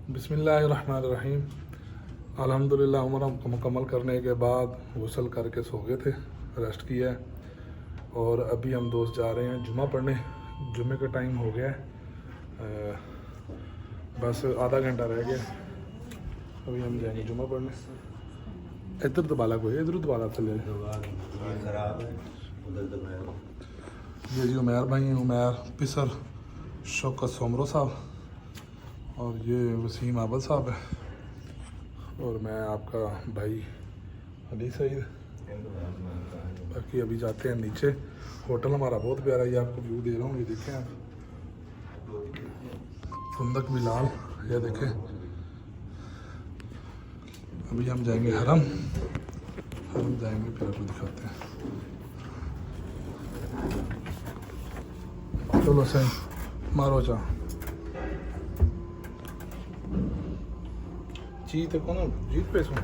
बिस्मिल्लाहिर्रहमानिर्रहीम। अल्हम्दुलिल्लाह उम्र मुकम्मल करने के बाद गुस्ल करके सो गए थे, रेस्ट किया है। और अभी हम दोस्त जा रहे हैं जुमा पढ़ने। जुमे का टाइम हो गया है, बस आधा घंटा रह गया। अभी हम जाएंगे जुमा पढ़ने। इधर दबाला कोई, इधर दबाला चले। ये जी उमैर भाई हैं, उमैर पिसर, शौकत सोमरो साहब और ये वसीम आबद साहब है और मैं आपका भाई अली सईद। बाकी अभी जाते हैं नीचे। होटल हमारा बहुत प्यारा है, ये आपको व्यू दे रहा हूँ, ये देखें आप। फुंदक बिलाल, ये देखें। अभी हम जाएंगे हरम जाएंगे, फिर आपको दिखाते हैं। चलो सही मारो चा जीत कौन जीत पे सुन।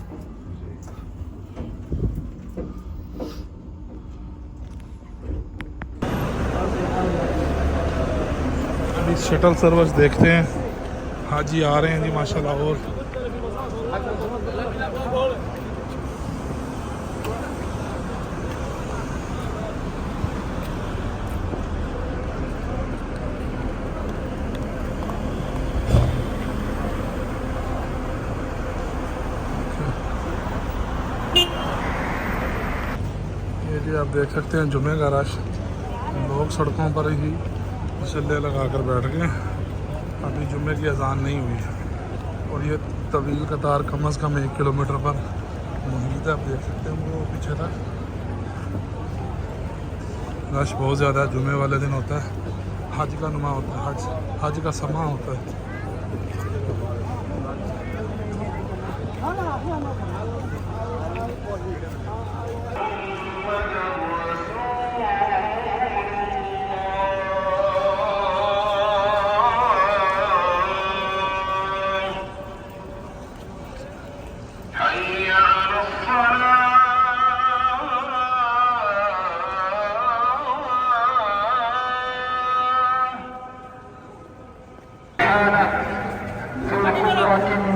अभी शटल सर्विस देखते हैं। हाजी आ रहे हैं जी माशाल्लाह। और ये जी आप देख सकते हैं जुमे का रश। लोग सड़कों पर ही मसल्ले लगा कर बैठ गए। अभी जुमे की अजान नहीं हुई और ये तवील कतार कम अज़ कम 1 किलोमीटर पर मौजूद है। आप देख सकते हैं वो पीछे तक रश बहुत ज़्यादा जुमे वाले दिन होता है। हज का नुमा होता है, हज का समा होता है।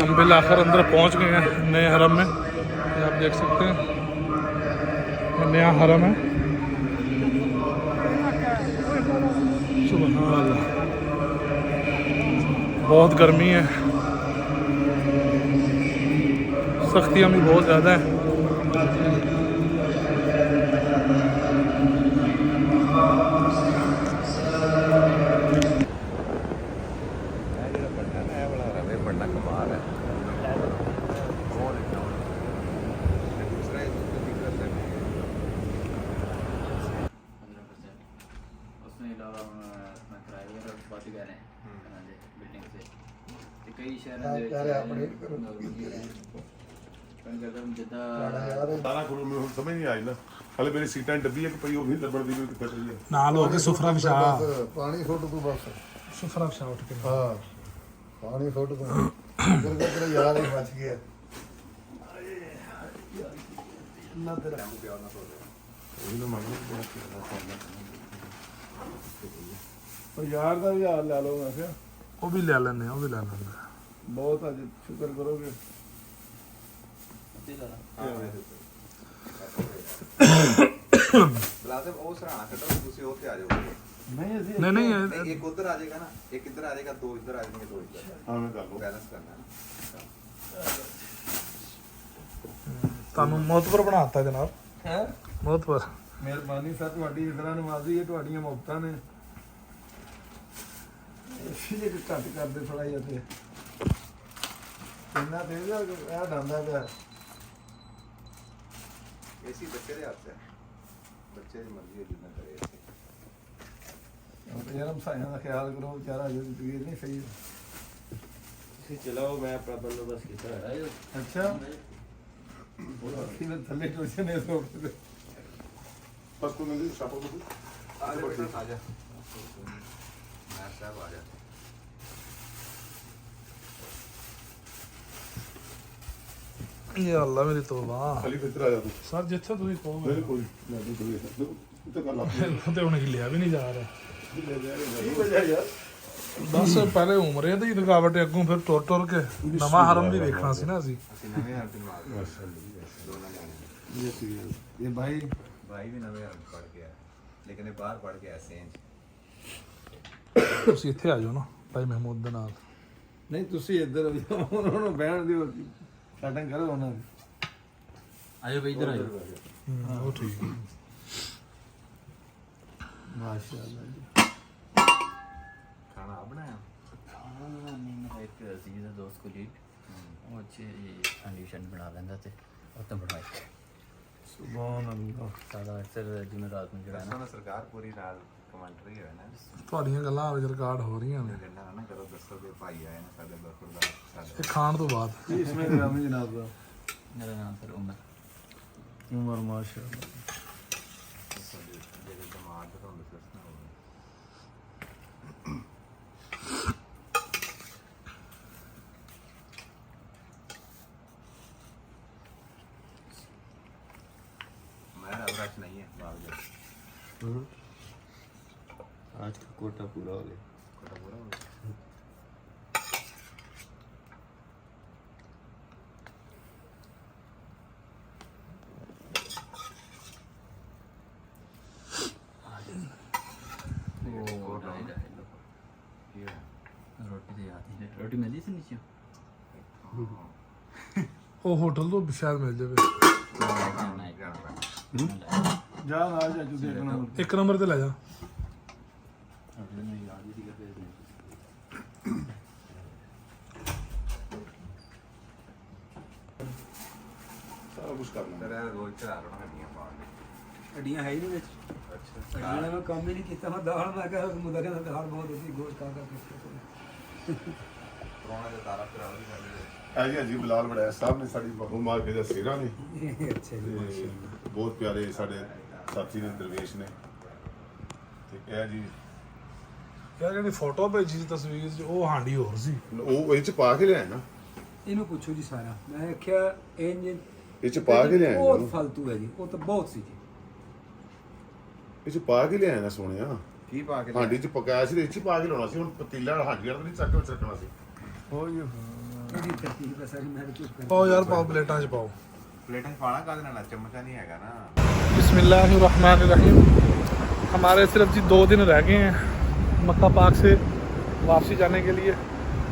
हम बिल आखिर अंदर पहुंच गए हैं नए हरम में। ये आप देख सकते हैं, ये नया हरम है। सुभान अल्लाह, बहुत गर्मी है, सख्तियाँ भी बहुत ज़्यादा हैं। सारा करो मैं समझ नहीं आई ना। हले मेरी सीटां डब्बी है कि पई, वो भी लबड़ दी किथे पई है। नाल हो के सुफरा विछा, पानी सुट तू बस। सुफरा विछा उठ के। हाँ पानी सुट तू फिर तेरा यार ही बच गया। अल्लाह तेरा प्यार ना सो वही ना मांगो और यार का भी हाल ले लो। मैं क्या वो भी ले लेने, वो भी ले लेने। बहुत आज शुक्र करोगे। नहीं एक उधर आ जाएगा ना, एक इधर आ जाएगा, 2 इधर आ जाएंगे, 2 इधर। हां मैं कर लो, बैलेंस करना है। तानू मोहतबर बनाता जनाब। हैं मोहतबर मेहरबानी सर, ਤੁਹਾਡੀ ਇਸ ਤਰ੍ਹਾਂ ਨਵਾਜ਼ੀ ਹੈ, ਤੁਹਾਡੀਆਂ ਮੁਹੱਬਤਾਂ ਨੇ। ਇਸੇ ਜੇ ਘੱਟ ਕਰਦੇ ਥੋੜਾ ਜਿਹਾ ਤੇ ਇੰਨਾ ਤੇ ਇਹ ਡਾਂਦਾ ਪਿਆ। ऐसी बच्चे दे हाथ से, बच्चे की मर्जी है जितना करे ऐसे। यार हमसाइयां का ख्याल करो, बेचारा जो तबीयत नहीं सही। चलाओ, मैं अपना बंदोबस्त किया है। अच्छा देखी मैं थल्ले टोचे ने सो बस को मिल शापा को आजा बेटा आजा मैं साहब आजा ये अल्लाह मेरी तौबा खाली फिर आ जा तू सर जिथे ਤੁਸੀਂ ਕਹੋਗੇ मेरे कोई मैं तो कोई तो कर ला ਤੇ ਹੁਣ ਹਿੱਲਿਆ ਵੀ ਨਹੀਂ ਜਾ ਰਿਹਾ की वजह यार ਬਸ ਪਹਿਲੇ ਉਮਰੇ ਦੀ ਰੁਕਾਵਟ ਅੱਗੋਂ ਫਿਰ ਟੁਰ ਕੇ ਨਵਾਂ ਹਰਮ ਵੀ ਵੇਖਣਾ ਸੀ ਨਾ ਅਸੀਂ ਅਸੀਂ ਨਵੇਂ ਹਰ ਦਿਨ ਮਾਰ ये भाई भाई भी नवे हर पढ़ के आया लेकिन ये बाहर पढ़ के आया सेंज ਤੁਸੀਂ ਇੱਥੇ ਆ ਜਾਓ ਨਾ ਭਾਈ ਮਹਿਮੂਦ ਦੇ ਨਾਲ नहीं तुसी इधर हो जाओ ਉਹਨਾਂ ਨੂੰ ਬਹਿਣ ਦਿਓ ਸਾਡਾ ਕਰੋ ਉਹਨਾਂ ਦੀ आयो भाई इधर आयो ਉਹ ਠੀਕ ਹੈ ਮਾਸ਼ਾਅੱਲਾ ਜੀ खाना आप बनाया हाँ नहीं मेरा एक अजीज है दोस्त को लीड वो अच्छे कंडीशन बना लेंदा ते और तो बनाए ਸੁਭਾਨ ਅੱਲਾਹ सादा अक्सर जुमेरात में जड़ा है ना ना सरकार पूरी रात कमेंट्री है ना ਤੁਹਾਡੀਆਂ ਗੱਲਾਂ ਵਿੱਚ ਰਿਕਾਰਡ ਹੋ ਰਹੀਆਂ ਨੇ गंडा ना करो दसो के भाई आए ना साडे बखुरदार साडे ਇਹ ਖਾਣ ਤੋਂ ਬਾਅਦ इसमें नाम है जनाब का मेरा नाम फिर उमर उमर माशाअल्लाह जेडे जमात तो दसना हो मेरा अवराज नहीं है बाहर जा आज का कोटा पूरा हो गया कोटा पूरा हो गया रोटी दे आती है रोटी मिली थी नीचे ਉਹ ਹੋਟਲ ਤੋਂ ਸ਼ਾਇਦ ਮਿਲ ਜਾਵੇ जा ना जा तू देखना ਇੱਕ ਨੰਬਰ ਤੇ ਲੈ ਜਾ होटल में याद ही कर दे सारा कुछ करना तेरा रोज चला रहा हड्डियां पाल हड्डियां है ही नहीं ਵਿੱਚ हड्डियां में काम ही नहीं ਕੀਤਾ मैं दाल मैं कहा मुद्दा का दाल बहुत होती गोश्त का प्रोना जो तारा फिर और भी कर ले है जी बिलाल बड़ैच साहब ने साडी बहु मार के दसेरा ने अच्छा जी बहुत प्यारे साडे साथी ने दरवेश ने ठीक है जी ਯਾਰ ਜਿਹੜੀ ਫੋਟੋ ਭੇਜੀ ਸੀ ਤਸਵੀਰ 'ਚ ਉਹ ਹਾਂਡੀ ਹੋਰ ਸੀ ਉਹ ਇਹ ਚ ਪਾ ਕੇ ਲਿਆ ਨਾ ਇਹਨੂੰ ਪੁੱਛੋ ਜੀ ਸਾਰਾ ਮੈਂ ਆਖਿਆ ਇੰਜ ਇਹ ਚ ਪਾ ਕੇ ਲਿਆ ਬਹੁਤ ਫालतू ਹੈ ਜੀ ਉਹ ਤਾਂ ਬਹੁਤ ਸੀ ਜੀ ਇਹ ਚ ਪਾ ਕੇ ਲਿਆ ਨਾ ਸੋਹਣਿਆ की पा के ਹਾਂਡੀ ਚ ਪਕਾਇਆ ਸੀ ਤੇ ਇਹ ਚ ਪਾ ਕੇ ਲਾਉਣਾ ਸੀ ਹੁਣ ਪਤੀਲਾ ਹਾਂਡੀ ਵਾਲਾ ਨਹੀਂ ਚੱਕ ਕੇ ਚੱਕਣਾ ਸੀ हो गया ਇਹਦੀ ਤਰਤੀਬ ਹੈ ਸਾਰੀ ਮੈਂ ਚੁੱਪ ਕਰ ਪਾਓ ਯਾਰ ਪਾਓ ਪਲੇਟਾਂ 'ਚ ਪਾਓ प्लेटा पाना का देना चम्मचा नहीं हैगा ना बिस्मिल्लाहिर्रहमानिर्रहीम हमारे सिर्फ जी 2 दिन रह गए हैं मक्का पाक से वापसी जाने के लिए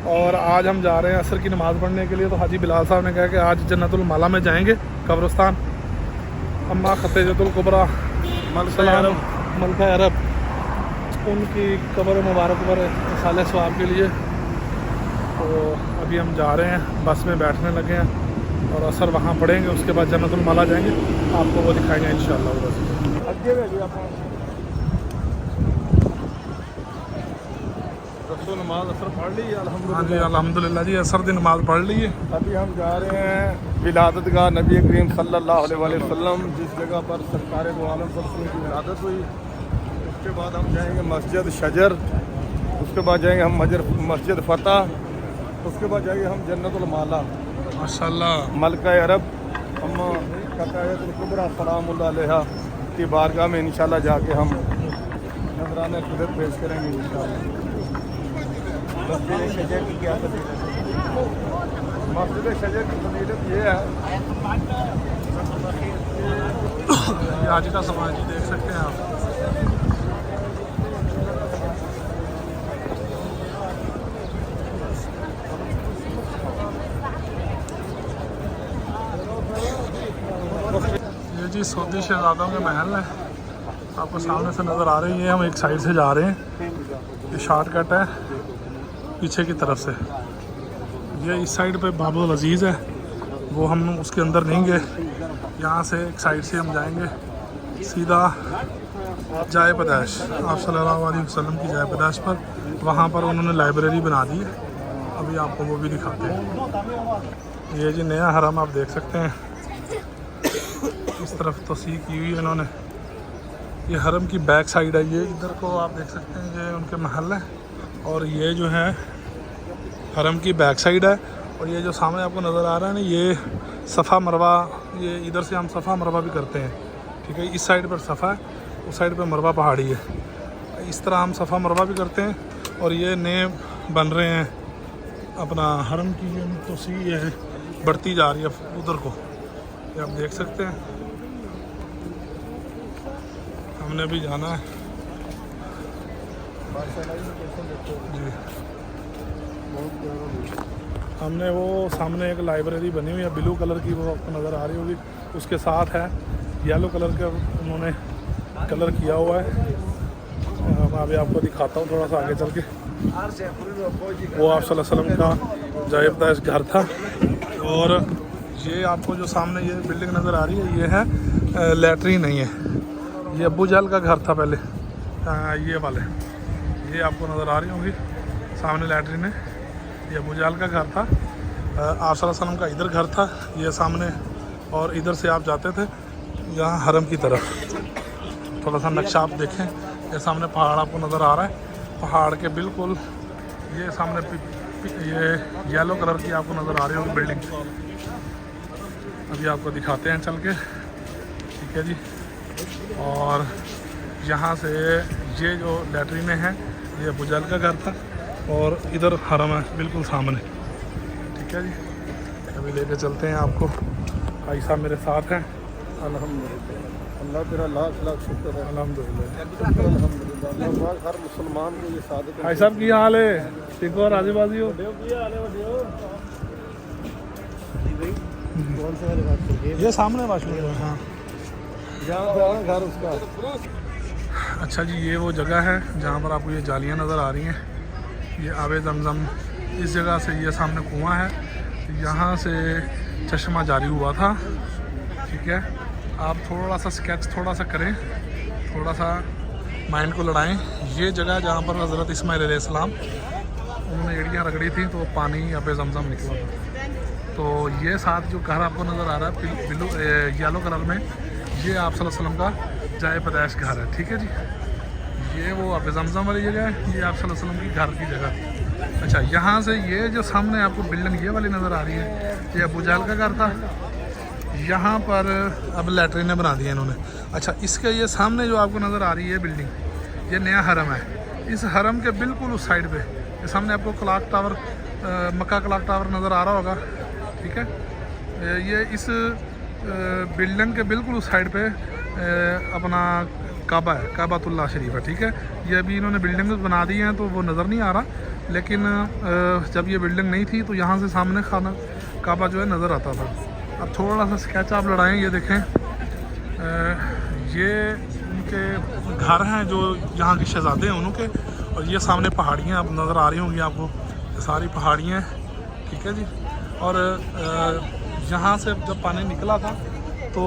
और आज हम जा रहे हैं असर की नमाज़ पढ़ने के लिए तो हाजी बिलाल साहब ने कहा कि आज जन्नतुल माला में जाएंगे कब्रिस्तान अम्मा खतीजतुल कुबरा मलका अरब उनकी कब्र मुबारक पर साले सवाब के लिए तो अभी हम जा रहे हैं बस में बैठने लगे हैं और असर वहाँ पढ़ेंगे उसके बाद जन्नतुल माला जाएंगे आपको वो दिखाएंगे इंशाल्लाह उधर से ਅੱਗੇ ਵੇ ਜੀ ਆਪਾਂ रसूल नमाज असर पढ़ ली हाँ अल्हम्दुलिल्लाह जी अल्हम्दुलिल्लाह जी असर की नमाज़ पढ़ ली है अभी हम जा रहे हैं विलादतगाह नबी करीम सल्लल्लाहु अलैहि वसल्लम जिस जगह पर सरकार दो आलम पर की विलादत हुई उसके बाद हम जाएंगे मस्जिद शजर उसके बाद जाएंगे हम मस्जिद फतह उसके बाद जाएंगे हम जन्नतुल माला माशाल्लाह मलका अरब अम्मा ककायतुल कुबरा सलामुल्लाह अलैहा की बारगाह में इंशाल्लाह जाके हम नजराने कुदरत पेश करेंगे इंशाल्लाह मस्जिद शजर की क्या फजीलत है मस्जिद शजर की फजीलत ये है ये आज का समाज जी देख सकते हैं आप ये जी सऊदी शहजादों के महल है आपको सामने से नज़र आ रही है हम एक साइड से जा रहे हैं ये शॉर्टकट है पीछे की तरफ से ये इस साइड पे बाबुल अजीज़ है वो हम उसके अंदर नहीं गए यहाँ से एक साइड से हम जाएंगे सीधा जाए पैदाइश आप सल्लल्लाहु अलैहि वसल्लम की जाए पैदाइश पर वहाँ पर उन्होंने लाइब्रेरी बना दी है अभी आपको वो भी दिखाते हैं ये जी नया हरम आप देख सकते हैं इस तरफ तोसी की हुई है इन्होंने। ये हरम की बैक साइड है, ये इधर को आप देख सकते हैं, ये उनके महल है और ये जो है हरम की बैक साइड है। और ये जो सामने आपको नज़र आ रहा है ना, ये सफ़ा मरवा, ये इधर से हम सफ़ा मरवा भी करते हैं, ठीक है। इस साइड पर सफ़ा है, उस साइड पर मरवा पहाड़ी है। इस तरह हम सफ़ा मरवा भी करते हैं। और ये नए बन रहे हैं अपना हरम की जो तोसी है बढ़ती जा रही है उधर को, ये आप देख सकते हैं। हमने भी जाना है जी। हमने वो सामने एक लाइब्रेरी बनी हुई है ब्लू कलर की, वो आपको नज़र आ रही होगी, उसके साथ है येलो कलर का उन्होंने कलर किया हुआ है। मैं अभी आपको दिखाता हूँ थोड़ा सा आगे चल के। वो आप सल्लल्लाहु अलैहि वसल्लम का जायबदाश घर था। और ये आपको जो सामने ये बिल्डिंग नज़र आ रही है, ये है लैट्रीन नहीं है, ये अबू जहल का घर था पहले। ये वाले ये आपको नज़र आ रही होंगी सामने लैट्रीन है, ये अबू जहल का घर था। आप सल्लल्लाहु अलैहि वसल्लम का इधर घर था ये सामने, और इधर से आप जाते थे यहाँ हरम की तरफ। थोड़ा सा नक्शा आप देखें, ये सामने पहाड़ आपको नज़र आ रहा है, पहाड़ के बिल्कुल ये सामने ये येलो कलर की आपको नज़र आ रही होगी बिल्डिंग। अभी आपको दिखाते हैं चल के, ठीक है जी। और यहाँ से ये जो लैट्रीने हैं ये अबू जहल का घर था, और इधर हरम है बिल्कुल सामने, ठीक है जी। अभी लेके चलते हैं आपको, भाई साहब मेरे साथ हैं। अल्हम्दुलिल्लाह, अल्लाह तेरा लाख लाख शुक्र है। अल्हम्दुलिल्लाह। अल्हम्दुलिल्लाह, अल्लाह पाक हर मुसलमान को ये सादत भाई साहब की हाल है, ठीक हो, राजी बाजी हो? ये सामने वाशरूम है, हाँ। जहाँ पे घर उसका। अच्छा जी, ये वो जगह है जहाँ पर आपको ये जालियाँ नज़र आ रही हैं, ये आबे ज़मज़म। इस जगह से ये सामने कुआं है, यहाँ से चश्मा जारी हुआ था, ठीक है। आप थोड़ा सा स्केच थोड़ा सा करें, थोड़ा सा माइंड को लड़ाएं। ये जगह जहाँ पर हज़रत इस्माइल अलैहिस्सलाम उन्होंने एड़ियाँ रगड़ी थी तो पानी आबे ज़मज़म निकला था। तो ये साथ जो घर आपको नज़र आ रहा है ब्लू येलो कलर में, ये आप सल्लल्लाहु अलैहि वसल्लम का जाए पैदाइश घर है, ठीक है जी। ये वो आबे ज़मज़म वाली जगह है, ये आप सल्लल्लाहु अलैहि वसल्लम की घर की जगह। अच्छा, यहाँ से ये जो सामने आपको बिल्डिंग ये वाली नज़र आ रही है, ये अबू जहल का घर था। यहाँ पर अब लैट्रीने बना दी है इन्होंने। अच्छा, इसके ये सामने जो आपको नज़र आ रही है बिल्डिंग, ये नया हरम है। इस हरम के बिल्कुल उस साइड पे ये सामने आपको क्लॉक टावर, मक्का क्लॉक टावर नज़र आ रहा होगा, ठीक है। ये इस बिल्डिंग के बिल्कुल उस साइड पे अपना काबा है, काबातुल्लाह शरीफ है, ठीक है। ये अभी इन्होंने बिल्डिंग बना दी हैं तो वो नज़र नहीं आ रहा, लेकिन जब ये बिल्डिंग नहीं थी तो यहाँ से सामने खाना काबा जो है नज़र आता था। अब थोड़ा सा स्केच आप लड़ाएँ, ये देखें, ये उनके घर हैं जो यहाँ के शहज़ादे हैं उनके, और ये सामने पहाड़ियाँ अब नज़र आ रही होंगी आपको, ये सारी पहाड़ियाँ, ठीक है जी। और यहाँ से जब पानी निकला था तो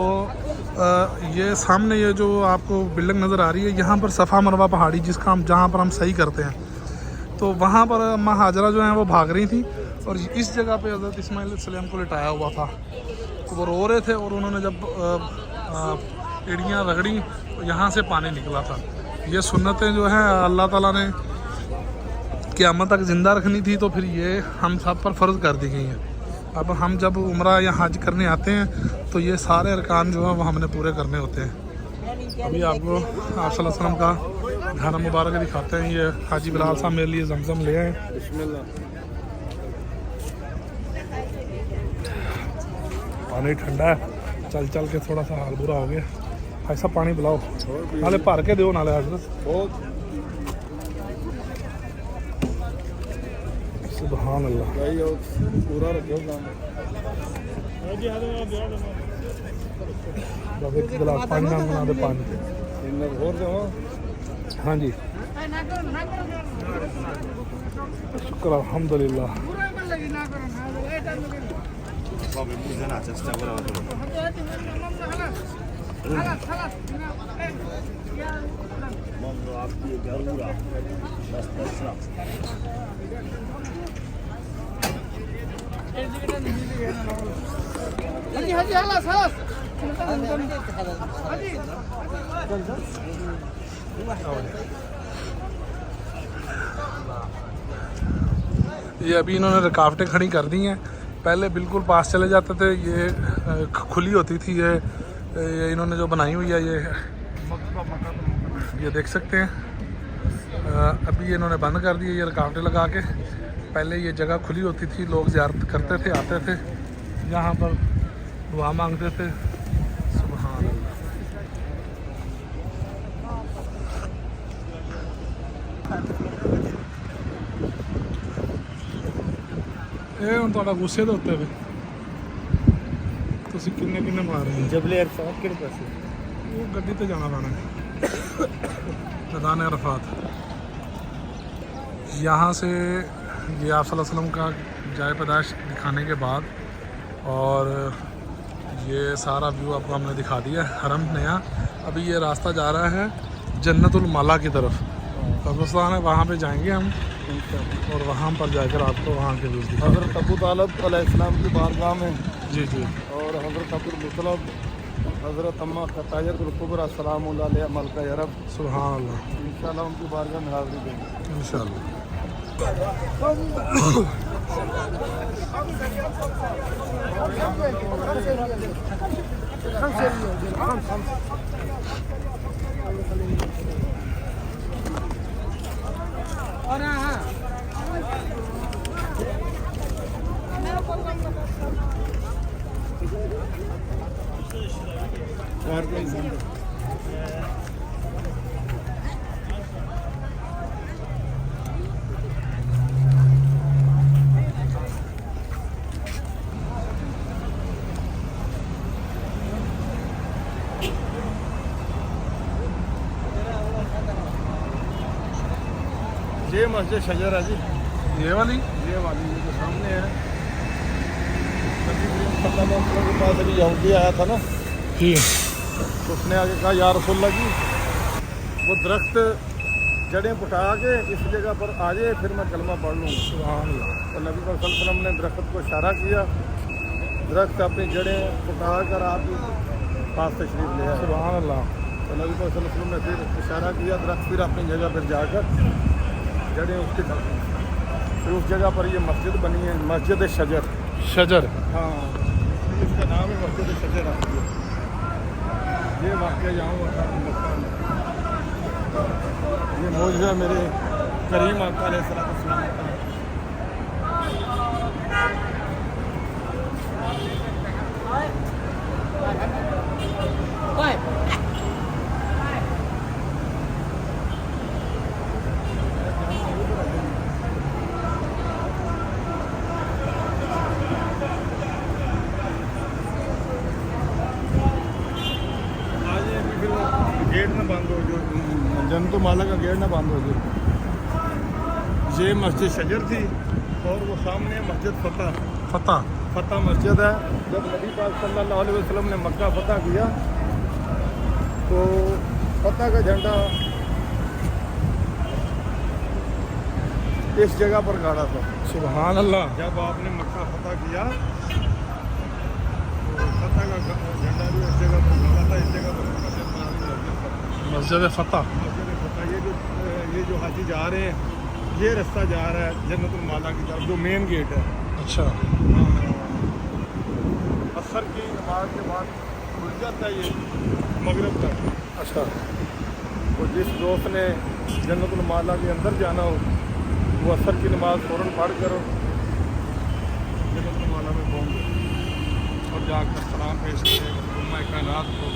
ये सामने ये जो आपको बिल्डिंग नज़र आ रही है, यहाँ पर सफ़ा मरवा पहाड़ी जिसका हम जहाँ पर हम सही करते हैं, तो वहाँ पर अम्मा हाजरा जो हैं वो भाग रही थी, और इस जगह पे हज़रत इस्माइल अलैहिस्सलाम को लिटाया हुआ था, तो वो रो रहे थे, और उन्होंने जब एड़ियाँ रगड़ी तो यहाँ से पानी निकला था। ये सुन्नतें जो हैं अल्लाह ताला ने क़यामत तक ज़िंदा रखनी थी, तो फिर ये हम सब पर फ़र्ज़ कर दी गई हैं। अब हम जब उम्रा या हज करने आते हैं तो ये सारे अरकान जो हैं वो हमने पूरे करने होते हैं। अभी आपको आप सल्लल्लाहु अलैहि वसल्लम का घर मुबारक दिखाते हैं। ये हाजी बिलाल साहब मेरे लिए ज़मज़म ले आए, पानी ठंडा है, चल चल के थोड़ा सा हाल बुरा हो गया। ऐसा पानी पिलाओ, नाले भर के दो, नाले हज़रत। सुभान अल्लाह। पूरा रखो काम। एक गिलास पानी ना बना दे, पानी और दो। हाँ जी, शुक्र अल्हम्दुलिल्लाह। ये अभी इन्होंने रुकावटें खड़ी कर दी हैं। पहले बिल्कुल पास चले जाते थे, ये खुली होती थी। ये इन्होंने जो बनाई हुई है ये देख सकते हैं। अभी ये इन्होंने बंद कर दी है ये रुकावटें लगा के। पहले ये जगह खुली होती थी, लोग ज़ियारत करते थे, आते थे यहाँ पर दुआ मांगते थे। सुभान अल्लाह। ਇਹ ਹੁਣ ਤੁਹਾਡਾ ਗੁੱਸੇ ਦੇ ਉੱਤੇ ਵੇ ਤੁਸੀਂ ਕਿੰਨੇ ਕਿੰਨੇ ਮਾਰ ਰਹੇ ਹੋ जबले अरफात किस पासे ਉਹ ਗੱਡੀ ਤੇ जाना पैना है मैदान अरफात। यहाँ से ये आप सल्लल्लाहु अलैहि वसल्लम का जाए पैदाइश दिखाने के बाद और ये सारा व्यू आपको हमने दिखा दिया हरम नया। अभी ये रास्ता जा रहा है जन्नतुल माला की तरफ, कब्रिस्तान है, वहाँ पे जाएंगे हम और वहाँ पर जाकर आपको वहाँ के व्यू दिखाएंगे। हज़रत अबू तालिब अलैहिस्सलाम की बारगाह में जी जी और हज़रत अब्दुल मुत्तलिब हज़रत अम्मा खतायतुल कुबरा सलाम अलैहा मलका अरब सुभान अल्लाह इंशाल्लाह उनकी बारगाह में हाज़िरी देंगे। इंशाल्लाह। ये मस्जिद शजर है जी, ये वाली ये वाली ये जो सामने है। नबी करीम सल्लल्लाहु अलैहि वसल्लम के पास अभी यहूदी आया था ना, जी तो उसने आगे कहा या रसूलल्लाह जी वो दरख्त जड़ें पुटा के इस जगह पर आ जाए फिर मैं कलमा पढ़ लूँगा। सुभान अल्लाह। तो नबी सल्लल्लाहु अलैहि वसल्लम ने दरख्त को इशारा किया, दरख्त अपनी जड़ें पुटा कर आप पास तशरीफ ले आए। सुभान अल्लाह। तो नबी सल्लल्लाहु अलैहि वसल्लम ने फिर इशारा किया, दरख्त फिर अपनी जगह पर जाकर जड़ें उसकी फिर उस जगह पर ये मस्जिद बनी है, मस्जिद शजर। शजर हाँ, इसका नाम है मस्जिद शजर। ये वाक़या यहाँ हुआ था मक्का में। ये मौजूदा मेरे करीम आका अलैहिस्सलाम का। गेट ना बंद हो जो जन्नत माला का गेट ना बंद हो जाए। ये मस्जिद शजर थी और वो सामने मस्जिद फतह मस्जिद है। जब नबी पाक सल्लल्लाहु अलैहि वसल्लम ने मक्का फतह किया तो फतह का झंडा इस जगह पर गाड़ा था। सुभान अल्लाह। जब आपने मक्का फतह किया तो फतह का झंडा भी उस जगह पर गाड़ा था, इस जगह पर मस्जिद फतह। ये जो हाजी जा रहे हैं ये रास्ता जा रहा है जन्नतुल माला की तरफ, जो मेन गेट है। अच्छा। असर की नमाज के बाद खुल जाता है ये मगरिब तक। अच्छा। तो जिस दोस्त ने जन्नतुल माला के अंदर जाना हो वो असर की नमाज फ़ौरन पढ़ कर जन्नतुल माला में पहुँच गए और जाकर सलाम पेश करेगा उम्मा कायनात को,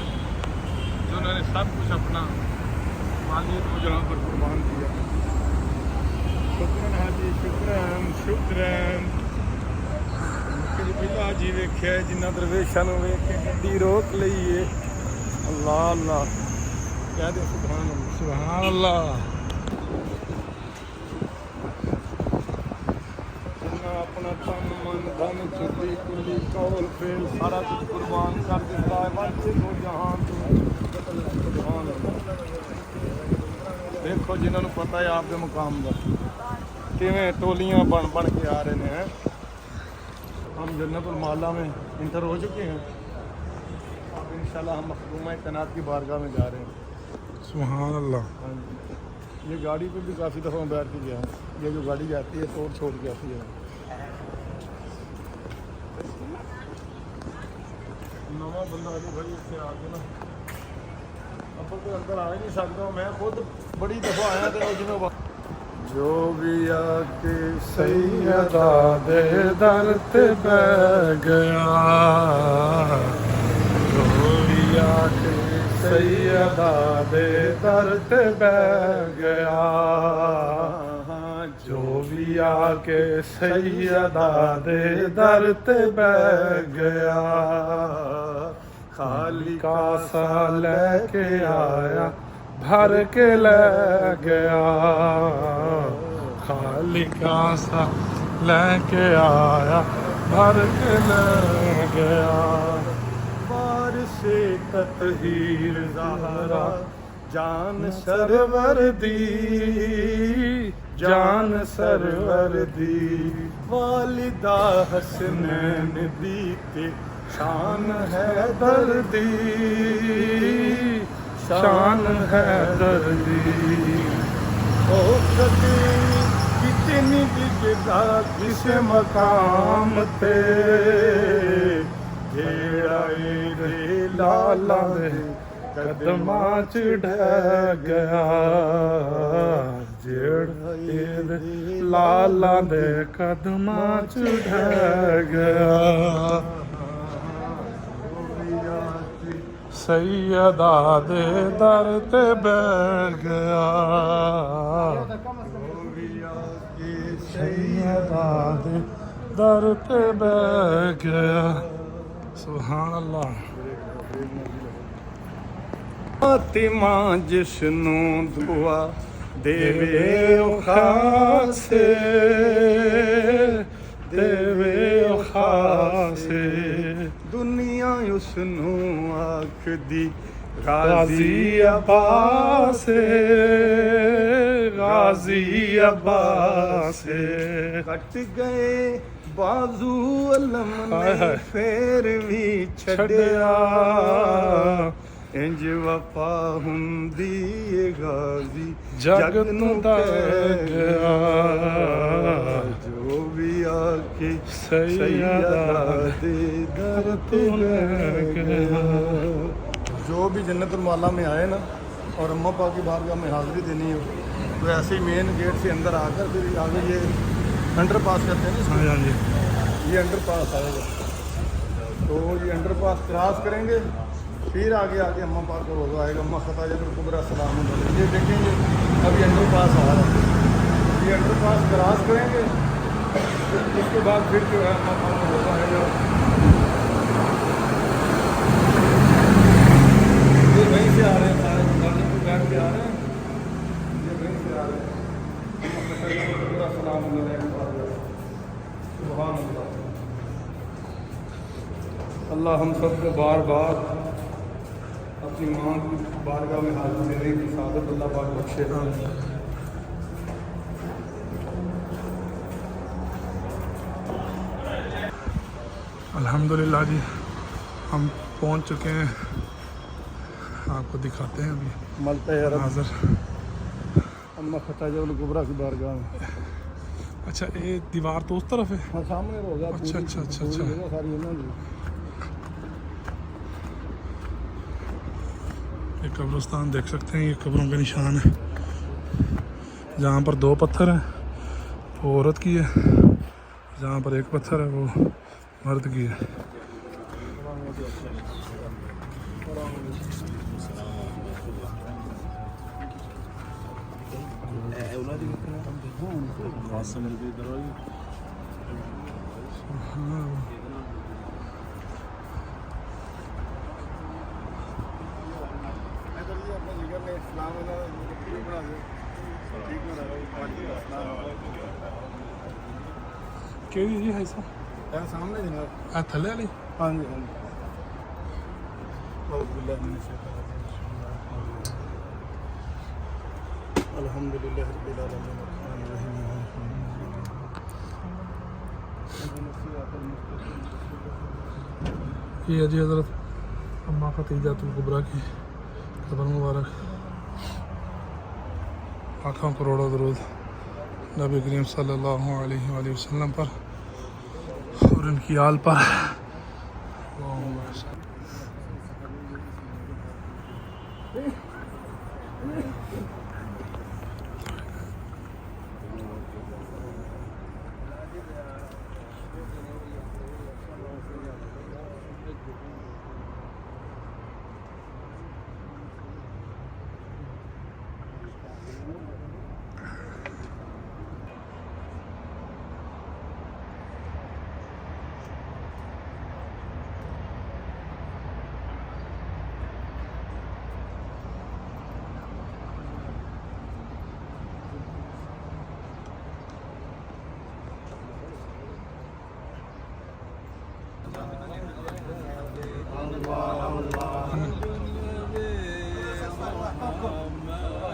जिन्होंने सब कुछ अपना मालियत को जहाँ पर कुर्बान किया। शुक्रन हाजी शुक्रन शुक्रन। पहला जी वेख्या जिन्ना दरवेशा वेख के गड्डी रोक लीए। अल्लाह अल्लाह कह दे सुभान अल्लाह सुभान अल्लाह। अपना तन मन धन चुकी कुली कौल फेल सारा कुछ कुर्बान कर दिता है वांछित हो जहान तू। सुभान अल्लाह। देखो जिन्होंने पता है आपके मुकाम का किवें टोलियां बन बन के आ रहे हैं। हम जन्नतुल माला में इंटर हो चुके हैं। अब इंशाल्लाह हम मखदूम तैनात की बारगाह में जा रहे हैं। सुभान अल्लाह। हाँ जी, ये गाड़ी पे भी काफ़ी दफ़ा मैं बैठ के गया हूँ। ये जो गाड़ी जाती है तोड़ छोड़ के आती है। नवा बंदा आ भाई इससे आके ना अब तो अंदर आ ही नहीं सकता। मैं खुद बड़ी दफ़ा आया था उसमें जो भी आके सैयदा दे दर ते बैठ गया, जो भी आके सैयदा दे दर ते बैठ गया, जो भी आके सैयदा दे दर ते बैठ गया, खाली कासा लेके आया भर के ले गया, खाली कासा लेके आया भर के ले गया। बारिश ततहीर ज़हरा जान सरवर दी, जान सरवर दी, वालिदा हसनैन दी ते शान है दर्दी, शान है दर्दी। ओ कदी कितनी दिखदा किस मकाम ते, जेड़ा ए लाला दे कदमा च ढह गया, जेड़ा ए लाला दे कदमा च ढह गया, सैयदा दे दर ते बैठ गया, सैयदा दे दर ते बैठ गया। सुभान अल्लाह। फातिमा जिसनू दुआ देवे ओ खासे, देवे ओ खासे, दुनिया उसनू आखदी गाजी अब्बास, गाजी अब्बास, कट गए बाजू अलम ने फेर भी छड़िया, इंज वफा हुंदी ए गाजी जग नू दर गया, जो भी आके सैयदा दे दर ते बैठ गया। जो भी जन्नतुल माला में आए ना और अम्मा पाक की बारगाह में हाज़िरी देनी हो तो ऐसे ही मेन गेट से अंदर आकर फिर आगे ये अंडर पास करते हैं ना इसको। हाँ जी, ये अंडर पास आएगा तो ये अंडर पास क्रॉस करेंगे, फिर आगे आके अम्मा पाक का रोज़ा आएगा, अम्मा खताजतुल कुबरा सलाम अलैहा। ये देखेंगे अभी अंडर पास आ रहा है, ये अंडर पास क्रॉस करेंगे, उसके बाद फिर जो है अम्मा पाक का रोज़ा आएगा। ये वहीं से आ रहे हैं, सारे गाड़ी को बैठ के आ रहे हैं, ये वहीं से आ रहे हैं। अम्मा खताजतुल कुबरा सलाम अलैहा। सुभान अल्लाह। अल्लाह हम सब को बार बार अपनी माँ की बारगाह में हाजिर देने की सादत अल्लाह पाक बख्शे। अल्हम्दुलिल्लाह जी, हम पहुंच चुके हैं, आपको दिखाते हैं अभी मलता है नाज़र। अम्मा खताजतुल कुबरा की बारगाह में। अच्छा, ये दीवार तो उस तरफ है। हाँ, सामने रोज़ा अच्छा, अच्छा, अच्छा, अच्छा। सारी है ना जी। ये कब्रिस्तान देख सकते हैं, ये कब्रों के निशान है। जहाँ पर 2 पत्थर हैं वो औरत की है, जहाँ पर 1 पत्थर है वो मर्द की है। केड़ी जी है ऐसा सामने जनाब। आ थले वाली। हाँ जी, हाँ जी। अल्हम्दुलिल्लाह रब्बिल आलमीन अर्रहमानिर रहीम ये है जी हज़रत अम्मा खतीजातुल कुबरा की कब्र मुबारक, लाखों करोड़ों दरूद नबी करीम सल्लल्लाहु अलैहि वसल्लम पर और इनकी आल पर।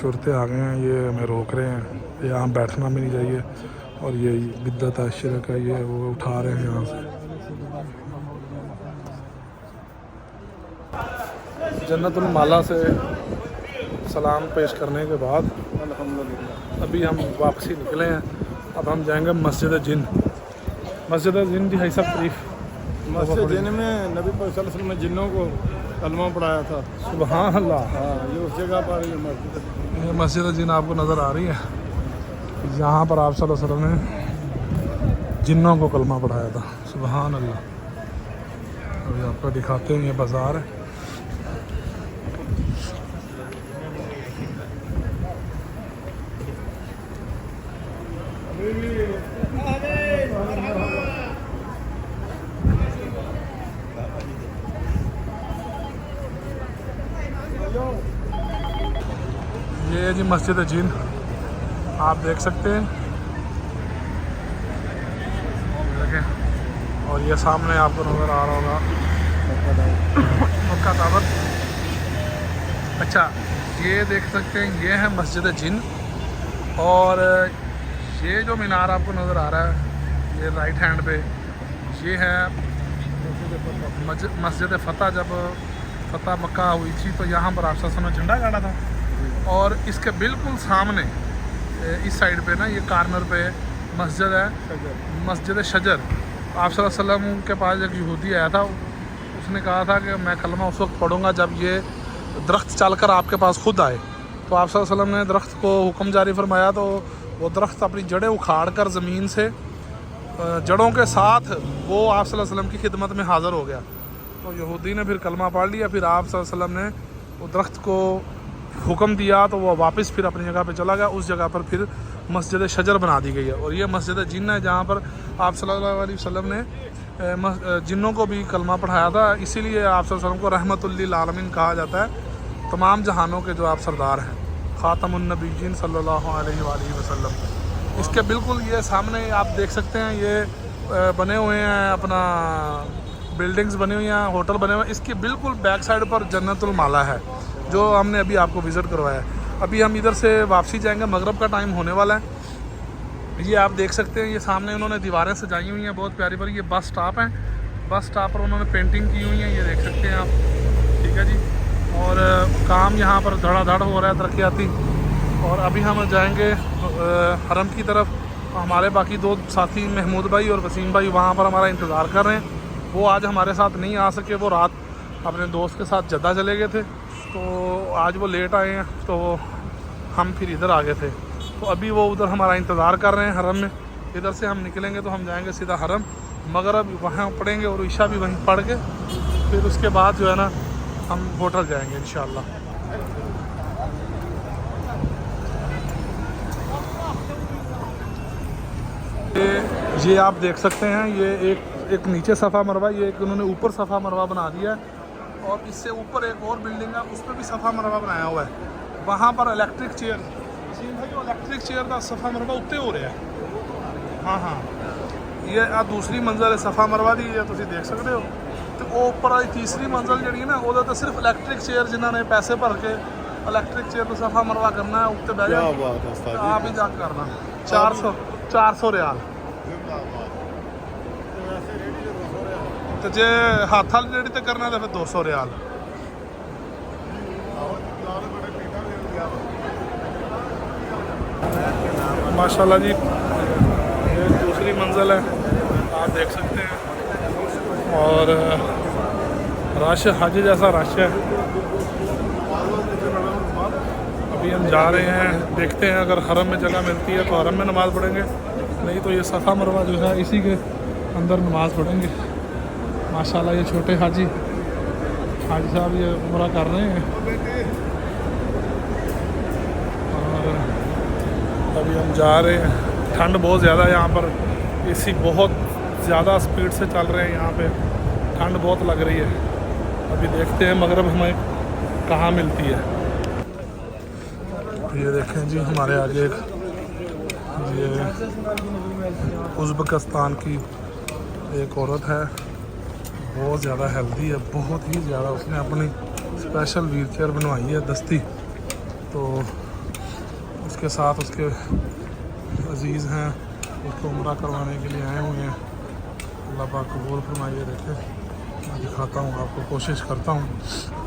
शर्ते आ गए हैं, ये हमें रोक रहे हैं, यहाँ बैठना भी नहीं चाहिए और ये बिद्दत है, शिरक है, ये वो उठा रहे हैं यहाँ से। जन्नतुल माला से सलाम पेश करने के बाद अभी हम वापसी निकले हैं। अब हम जाएंगे मस्जिद जिन। मस्जिद जिन जी है सब शरीफ, मस्जिद जिन में नबी पाक सल्लल्लाहु अलैहि वसल्लम ने जिन्नों को कलमा पढ़ाया था। सुभान अल्लाह। हाँ, ये उस जगह पर ये मस्जिद है। ये मस्जिद जिन आपको नज़र आ रही है, यहाँ पर आप सल्लल्लाहु अलैहि वसल्लम ने जिन्नों को कलमा पढ़ाया था। सुभान अल्लाह। अभी आपको दिखाते हैं, ये बाज़ार है। ये है जी मस्जिद जिन, आप देख सकते हैं, देखें। और ये सामने आपको नज़र आ रहा होगा मक्का टावर। अच्छा, ये देख सकते हैं, ये है मस्जिद जिन। और ये जो मीनार आपको नज़र आ रहा है, ये राइट हैंड पे, ये है मस्जिद फ़तह। जब फ़तह मक्का हुई थी तो यहाँ पर आप ने झंडा गाड़ा था। और इसके बिल्कुल सामने इस साइड पे ना, ये कॉर्नर पे मस्जिद है, मस्जिद शजर। आप सल्लल्लाहु अलैहि वसल्लम के पास एक यहूदी आया था, उसने कहा था कि मैं कलमा उस वक्त पढ़ूंगा जब ये दरख्त चलकर आपके पास खुद आए। तो आप सल्लल्लाहु अलैहि वसल्लम ने दरख्त को हुक्म जारी फरमाया, तो वो दरख्त अपनी जड़ें उखाड़ कर ज़मीन से जड़ों के साथ वो आप सल्लल्लाहु अलैहि वसल्लम की खिदमत में हाज़िर हो गया। तो यहूदी ने फिर कलमा पढ़ लिया। फिर आप सल्लल्लाहु अलैहि वसल्लम ने वो दरख्त को हुक्म दिया तो वो वापस फिर अपनी जगह पे चला गया। उस जगह पर फिर मस्जिद शजर बना दी गई है। और ये मस्जिद जिन है, जहाँ पर आप सल्लल्लाहु अलैहि वसल्लम ने जिन्नों को भी कलमा पढ़ाया था। इसीलिए आप सल्लल्लाहु अलैहि वसल्लम को रहमतुल लिल आलमीन कहा जाता है, तमाम जहानों के जो आप सरदार हैं, ख़ातमुन नबीय्यीन सल्लल्लाहु अलैहि वसल्लम। इसके बिल्कुल ये सामने आप देख सकते हैं, ये बने हुए हैं, अपना बिल्डिंग्स बनी हुई हैं, होटल बने हुए हैं। इसकी बिल्कुल बैक साइड पर जन्नतुल माला है, जो हमने अभी आपको विज़िट करवाया है। अभी हम इधर से वापसी जाएंगे, मगरिब का टाइम होने वाला है। ये आप देख सकते हैं, ये सामने उन्होंने दीवारें सजाई हुई हैं बहुत प्यारी प्यारी। ये बस स्टॉप है, बस स्टॉप पर उन्होंने पेंटिंग की हुई है, ये देख सकते हैं आप। ठीक है जी। और काम यहाँ पर धड़ाधड़ हो रहा है, तरक्याती। और अभी हम जाएंगे हरम की तरफ। हमारे बाकी दो साथी महमूद भाई और वसीम भाई वहाँ पर हमारा इंतज़ार कर रहे हैं। वो आज हमारे साथ नहीं आ सके, वो रात अपने दोस्त के साथ जद्दा चले गए थे, तो आज वो लेट आए हैं, तो हम फिर इधर आ गए थे। तो अभी वो उधर हमारा इंतज़ार कर रहे हैं हरम में। इधर से हम निकलेंगे तो हम जाएंगे सीधा हरम, मगरिब वहाँ पढ़ेंगे और ईशा भी वहीं पढ़ के फिर उसके बाद जो है ना हम होटल जाएंगे इंशाअल्लाह। ये आप देख सकते हैं, ये एक नीचे सफ़ा मरवा, ये एक उन्होंने ऊपर सफ़ा मरवा बना दिया है। और इससे ऊपर एक और बिल्डिंग है, उस पर भी सफ़ा मरवा बनाया हुआ है। वहाँ पर इलेक्ट्रिक चेयर ਅਜ਼ੀਮ ਭਾਈ ਉਹ ਇਲੈਕਟ੍ਰਿਕ ਚੇਅਰ ਦਾ ਸਫਾ ਮਰਵਾ ਉੱਤੇ ਹੋ ਰਿਹਾ ਹਾਂ ਹਾਂ ਇਹ ਆ ਦੂਸਰੀ ਮੰਜ਼ਲ ਹੈ ਸਫਾ ਮਰਵਾ ਦੀ ਇਹ ਤੁਸੀਂ ਦੇਖ ਸਕਦੇ ਹੋ ਤੇ ਉਹ ਉੱਪਰ ਵਾਲੀ ਤੀਸਰੀ ਮੰਜ਼ਲ ਜਿਹੜੀ ਹੈ ਨਾ ਉਹਦਾ ਤਾਂ ਸਿਰਫ ਇਲੈਕਟ੍ਰਿਕ ਚੇਅਰ ਜਿਨ੍ਹਾਂ ਨੇ ਪੈਸੇ ਭਰ ਕੇ ਇਲੈਕਟ੍ਰਿਕ ਚੇਅਰ ਤੋਂ ਸਫਾ ਮਰਵਾ ਕਰਨਾ ਹੈ ਉੱਤੇ ਬਹਿ ਜਾ ਬਾਤ ਹੈ ਉਸਤਾਦ ਆਪ ਹੀ ਜਾ ਕੇ ਕਰਨਾ 400 ਰਿਆਲ ਤੇ ਜੇ ਹੱਥ ਵਾਲੀ ਰੇੜੀ ਤੇ ਕਰਨਾ ਤਾਂ ਫਿਰ 200 ਰਿਆਲ माशाल्लाह जी ये दूसरी मंजिल है आप देख सकते हैं और रश हज जैसा रश है अभी हम जा रहे हैं देखते हैं अगर हरम में जगह मिलती है तो हरम में नमाज़ पढ़ेंगे नहीं तो ये सफ़ा मरवा जो है इसी के अंदर नमाज़ पढ़ेंगे माशाल्लाह ये छोटे हाजी साहब ये उम्रा कर रहे हैं अभी हम जा रहे हैं ठंड बहुत ज़्यादा है यहाँ पर एसी बहुत ज़्यादा स्पीड से चल रहे हैं यहाँ पे ठंड बहुत लग रही है अभी देखते हैं मगरिब हमें कहाँ मिलती है ये देखें जी हमारे आगे एक ये उज़्बेकिस्तान की एक औरत है बहुत ज़्यादा हेल्दी है बहुत ही ज़्यादा उसने अपनी स्पेशल व्हील चेयर बनवाई है दस्ती तो उसके साथ उसके अजीज़ हैं उसको उम्रा करवाने के लिए आए हुए हैं अल्लाह पाक कबूल फरमाइए देखे मैं दिखाता हूँ आपको कोशिश करता हूँ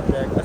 चेक